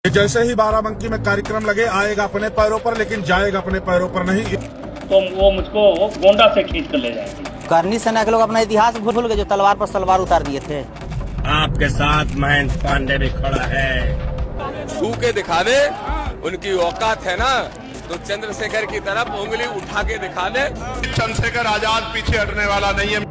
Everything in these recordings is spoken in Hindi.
जैसे ही बाराबंकी में कार्यक्रम लगे आएगा अपने पैरों पर, लेकिन जाएगा अपने पैरों पर नहीं। तो वो मुझको गोंडा से खींच कर ले जाएंगे। करनी सेना के लोग अपना इतिहास भूल गए, जो तलवार पर सलवार उतार दिए थे। आपके साथ महेंद्र पांडे भी खड़ा है। छू के दिखा दे, उनकी औकात है ना तो चंद्रशेखर की तरफ उंगली उठा के दिखा दे। चंद्रशेखर आजाद पीछे हटने वाला नहीं है।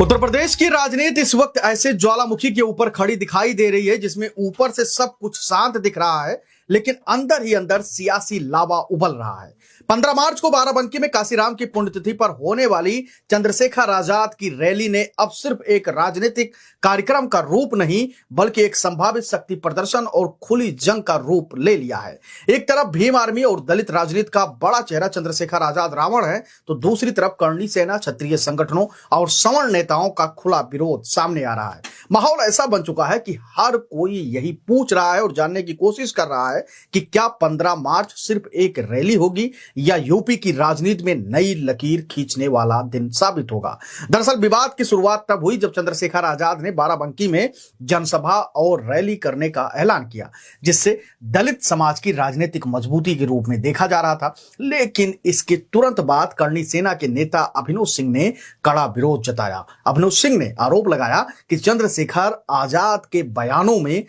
उत्तर प्रदेश की राजनीति इस वक्त ऐसे ज्वालामुखी के ऊपर खड़ी दिखाई दे रही है जिसमें ऊपर से सब कुछ शांत दिख रहा है, लेकिन अंदर ही अंदर सियासी लावा उबल रहा है। 15 मार्च को बाराबंकी में काशीराम की पुण्यतिथि पर होने वाली चंद्रशेखर आजाद की रैली ने अब सिर्फ एक राजनीतिक कार्यक्रम का रूप नहीं बल्कि एक संभावित शक्ति प्रदर्शन और खुली जंग का रूप ले लिया है। एक तरफ भीम आर्मी और दलित राजनीति का बड़ा चेहरा चंद्रशेखर आजाद रावण है, तो दूसरी तरफ करणी सेना, क्षत्रिय संगठनों और सवर्ण नेताओं का खुला विरोध सामने आ रहा है। माहौल ऐसा बन चुका है कि हर कोई यही पूछ रहा है और जानने की कोशिश कर रहा है कि क्या 15 मार्च सिर्फ एक रैली होगी या यूपी की राजनीति में नई लकीर खींचने वाला दिन साबित होगा। दरअसल विवाद की शुरुआत तब हुई जब चंद्रशेखर आजाद ने बाराबंकी में जनसभा और रैली करने का ऐलान किया, जिससे दलित समाज की राजनीतिक मजबूती के रूप में देखा जा रहा था। लेकिन इसके तुरंत बाद करणी सेना के नेता अभिनव सिंह ने कड़ा विरोध जताया। अभिनव सिंह ने आरोप लगाया कि चंद्रशेखर आजाद के बयानों में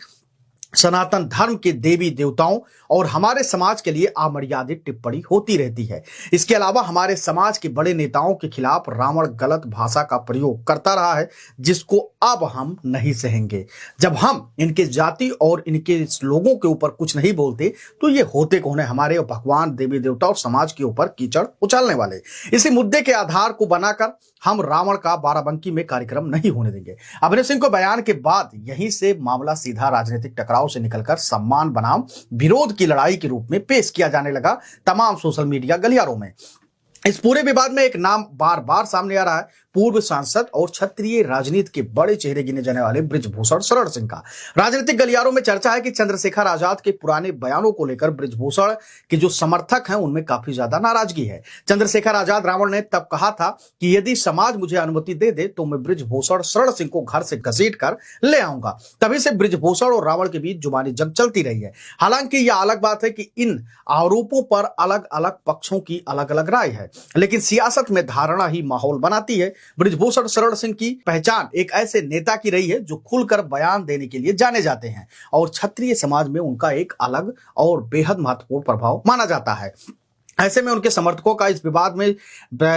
सनातन धर्म के देवी देवताओं और हमारे समाज के लिए अमर्यादित टिप्पणी होती रहती है। इसके अलावा हमारे समाज के बड़े नेताओं के खिलाफ रावण गलत भाषा का प्रयोग करता रहा है, जिसको अब हम नहीं सहेंगे। जब हम इनके जाति और इनके लोगों के ऊपर कुछ नहीं बोलते तो ये होते कौन है, हमारे भगवान, देवी देवता और समाज के ऊपर कीचड़ उछालने वाले। इसी मुद्दे के आधार को बनाकर हम रावण का बाराबंकी में कार्यक्रम नहीं होने देंगे। अभिनव सिंह को बयान के बाद यहीं से मामला सीधा राजनीतिक टकराव से निकलकर सम्मान बनाम विरोध की लड़ाई के रूप में पेश किया जाने लगा तमाम सोशल मीडिया गलियारों में। इस पूरे विवाद में एक नाम बार बार सामने आ रहा है, पूर्व सांसद और क्षत्रिय राजनीति के बड़े चेहरे गिने जाने वाले बृजभूषण शरण सिंह का। राजनीतिक गलियारों में चर्चा है कि चंद्रशेखर आजाद के पुराने बयानों को लेकर बृजभूषण के जो समर्थक हैं उनमें काफी ज्यादा नाराजगी है। चंद्रशेखर आजाद रावण ने तब कहा था कि यदि समाज मुझे अनुमति दे दे तो मैं बृजभूषण शरण सिंह को घर से घसीट कर ले आऊंगा। तभी से बृजभूषण और रावण के बीच जुबानी जंग चलती रही है। हालांकि यह अलग बात है कि इन आरोपों पर अलग अलग पक्षों की अलग अलग राय है, लेकिन सियासत में धारणा ही माहौल बनाती है। बृजभूषण शरण सिंह की पहचान एक ऐसे नेता की रही है जो खुलकर बयान देने के लिए जाने जाते हैं और क्षत्रिय समाज में उनका एक अलग और बेहद महत्वपूर्ण प्रभाव माना जाता है। ऐसे में उनके समर्थकों का इस विवाद में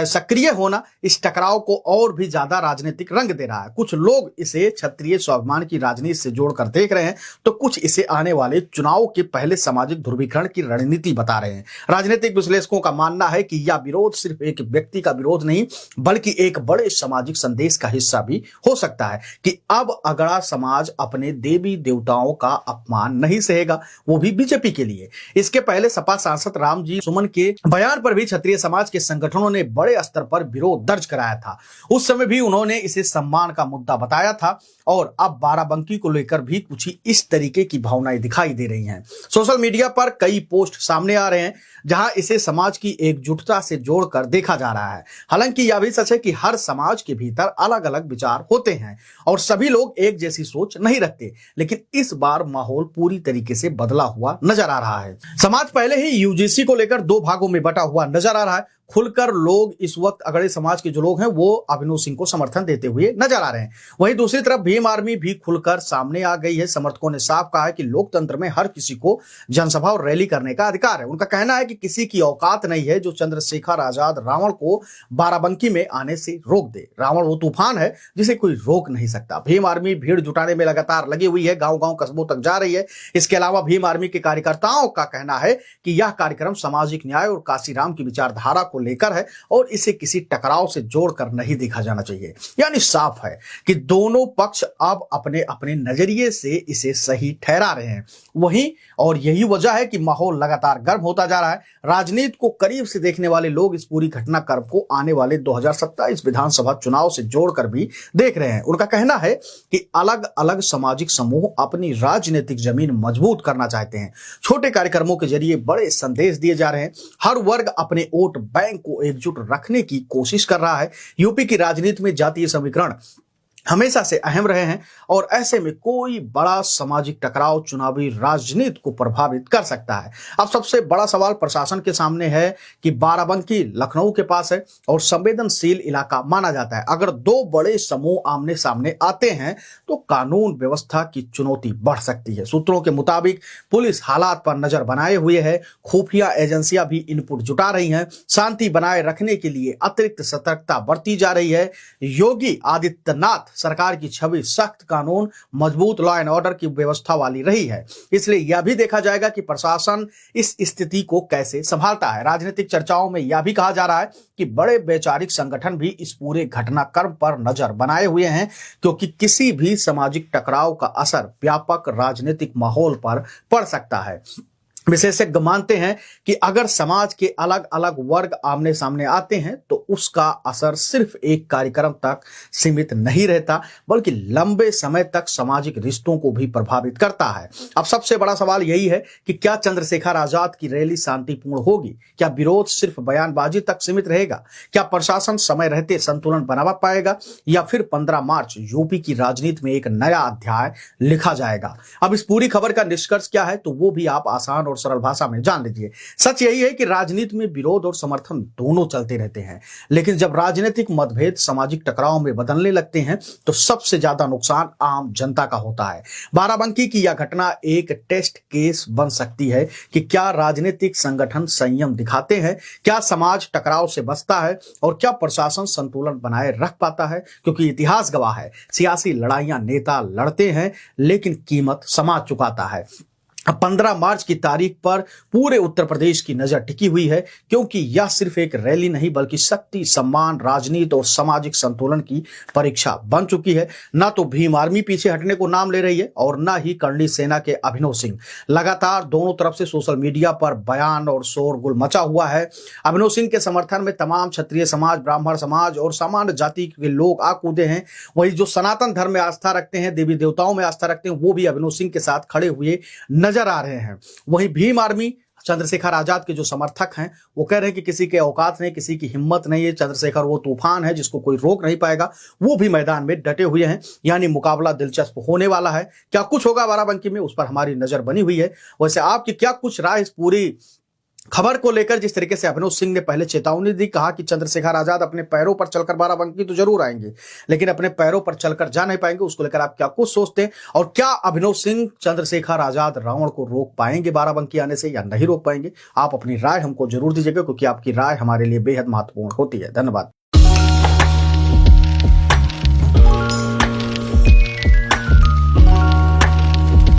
सक्रिय होना इस टकराव को और भी ज्यादा राजनीतिक रंग दे रहा है। कुछ लोग इसे क्षत्रिय स्वाभिमान की राजनीति से जोड़कर देख रहे हैं, तो कुछ इसे आने वाले चुनाव के पहले सामाजिक ध्रुवीकरण की रणनीति बता रहे हैं। राजनीतिक विश्लेषकों का मानना है कि यह विरोध सिर्फ एक व्यक्ति का विरोध नहीं बल्कि एक बड़े सामाजिक संदेश का हिस्सा भी हो सकता है कि अब अगड़ा समाज अपने देवी देवताओं का अपमान नहीं सहेगा, वो भी बीजेपी के लिए। इसके पहले सपा सांसद रामजी सुमन के बयान पर भी क्षत्रिय समाज के संगठनों ने बड़े स्तर पर विरोध दर्ज कराया था। उस समय भी उन्होंने इसे सम्मान का मुद्दा बताया था और अब बाराबंकी को लेकर भी कुछ ही इस तरीके की भावनाएं दिखाई दे रही हैं। सोशल मीडिया पर कई पोस्ट सामने आ रहे हैं जहां इसे समाज की एकजुटता से जोड़कर देखा जा रहा है। हालांकि यह भी सच है कि हर समाज के भीतर अलग अलग विचार होते हैं और सभी लोग एक जैसी सोच नहीं रखते, लेकिन इस बार माहौल पूरी तरीके से बदला हुआ नजर आ रहा है। समाज पहले ही यूजीसी को लेकर दो भागों में बटा हुआ नजर आ रहा है। खुलकर लोग इस वक्त अगड़े समाज के जो लोग हैं वो अभिनव सिंह को समर्थन देते हुए नजर आ रहे हैं। वहीं दूसरी तरफ भीम आर्मी भी खुलकर सामने आ गई है। समर्थकों ने साफ कहा है कि लोकतंत्र में हर किसी को जनसभा और रैली करने का अधिकार है। उनका कहना है कि किसी की औकात नहीं है जो चंद्रशेखर आजाद रावण को बाराबंकी में आने से रोक दे। रावण वो तूफान है जिसे कोई रोक नहीं सकता। भीम आर्मी भीड़ जुटाने में लगातार लगी हुई है, गांव गांव कस्बों तक जा रही है। इसके अलावा भीम आर्मी के कार्यकर्ताओं का कहना है कि यह कार्यक्रम सामाजिक न्याय और काशीराम की विचारधारा को लेकर है और इसे किसी टकराव से जोड़कर नहीं देखा जाना चाहिए। यानी साफ है कि दोनों पक्ष अब अपने अपने नजरिए से इसे सही ठहरा रहे हैं। वहीं और यही वजह है कि माहौल लगातार गर्म होता जा रहा है। राजनीति को करीब से देखने वाले लोग इस पूरी घटनाक्रम को आने वाले 2027 विधानसभा चुनाव से जोड़कर भी देख रहे हैं। उनका कहना है कि अलग अलग सामाजिक समूह अपनी राजनीतिक जमीन मजबूत करना चाहते हैं। छोटे कार्यक्रमों के जरिए बड़े संदेश दिए जा रहे हैं। हर वर्ग अपने वोट बैंक को एकजुट रखने की कोशिश कर रहा है। यूपी की राजनीति में जातीय समीकरण हमेशा से अहम रहे हैं और ऐसे में कोई बड़ा सामाजिक टकराव चुनावी राजनीति को प्रभावित कर सकता है। अब सबसे बड़ा सवाल प्रशासन के सामने है कि बाराबंकी लखनऊ के पास है और संवेदनशील इलाका माना जाता है। अगर दो बड़े समूह आमने सामने आते हैं तो कानून व्यवस्था की चुनौती बढ़ सकती है। सूत्रों के मुताबिक पुलिस हालात पर नजर बनाए हुए है, खुफिया एजेंसियां भी इनपुट जुटा रही हैं, शांति बनाए रखने के लिए अतिरिक्त सतर्कता बरती जा रही है। योगी आदित्यनाथ सरकार की छवि सख्त कानून, मजबूत लॉ एंड ऑर्डर की व्यवस्था वाली रही है, इसलिए यह भी देखा जाएगा कि प्रशासन इस स्थिति को कैसे संभालता है। राजनीतिक चर्चाओं में यह भी कहा जा रहा है कि बड़े वैचारिक संगठन भी इस पूरे घटनाक्रम पर नजर बनाए हुए हैं, क्योंकि किसी भी सामाजिक टकराव का असर व्यापक राजनीतिक माहौल पर पड़ सकता है। विशेषज्ञ मानते हैं कि अगर समाज के अलग अलग वर्ग आमने सामने आते हैं तो उसका असर सिर्फ एक कार्यक्रम तक सीमित नहीं रहता, बल्कि लंबे समय तक सामाजिक रिश्तों को भी प्रभावित करता है। अब सबसे बड़ा सवाल यही है कि क्या चंद्रशेखर आजाद की रैली शांतिपूर्ण होगी? क्या विरोध सिर्फ बयानबाजी तक सीमित रहेगा? क्या प्रशासन समय रहते संतुलन बना पाएगा या फिर 15 मार्च यूपी की राजनीति में एक नया अध्याय लिखा जाएगा? अब इस पूरी खबर का निष्कर्ष क्या है तो वो भी आप आसान और सरल भाषा में जान लीजिए। सच यही है कि राजनीति में विरोध और समर्थन दोनों चलते रहते हैं, लेकिन जब राजनीतिक मतभेद सामाजिक टकराव में बदलने लगते हैं तो सबसे ज्यादा नुकसान आम जनता का होता है। बाराबंकी की यह घटना एक टेस्ट केस बन सकती है कि क्या राजनीतिक संगठन संयम दिखाते हैं, क्या समाज टकराव से बचता है और क्या प्रशासन संतुलन बनाए रख पाता है, क्योंकि इतिहास गवाह है सियासी लड़ाइयां नेता लड़ते हैं लेकिन कीमत समाज चुकाता है। 15 मार्च की तारीख पर पूरे उत्तर प्रदेश की नजर टिकी हुई है, क्योंकि यह सिर्फ एक रैली नहीं बल्कि शक्ति, सम्मान, राजनीति और सामाजिक संतुलन की परीक्षा बन चुकी है। ना तो भीम आर्मी पीछे हटने को नाम ले रही है और ना ही कर्णी सेना के अभिनव सिंह। लगातार दोनों तरफ से सोशल मीडिया पर बयान और शोरगुल मचा हुआ है। अभिनव सिंह के समर्थन में तमाम क्षत्रिय समाज, ब्राह्मण समाज और सामान्य जाति के लोग आ कूदे हैं। वही जो सनातन धर्म में आस्था रखते हैं, देवी देवताओं में आस्था रखते हैं, वो भी अभिनव सिंह के साथ खड़े हुए नजर आ रहे हैं। वहीं भीम आर्मी, चंद्रशेखर आजाद के जो समर्थक हैं वो कह रहे हैं कि किसी के औकात नहीं, किसी की हिम्मत नहीं है, चंद्रशेखर वो तूफान है जिसको कोई रोक नहीं पाएगा। वो भी मैदान में डटे हुए हैं, यानी मुकाबला दिलचस्प होने वाला है। क्या कुछ होगा बाराबंकी में, उस पर हमारी नजर बनी हुई है। वैसे आपकी क्या कुछ राय इस पूरी खबर को लेकर? जिस तरीके से अभिनव सिंह ने पहले चेतावनी दी, कहा कि चंद्रशेखर आजाद अपने पैरों पर चलकर बाराबंकी तो जरूर आएंगे लेकिन अपने पैरों पर चलकर जा नहीं पाएंगे, उसको लेकर आप क्या कुछ सोचते हैं? और क्या अभिनव सिंह चंद्रशेखर आजाद रावण को रोक पाएंगे बाराबंकी आने से या नहीं रोक पाएंगे? आप अपनी राय हमको जरूर दीजिएगा, क्योंकि आपकी राय हमारे लिए बेहद महत्वपूर्ण होती है। धन्यवाद।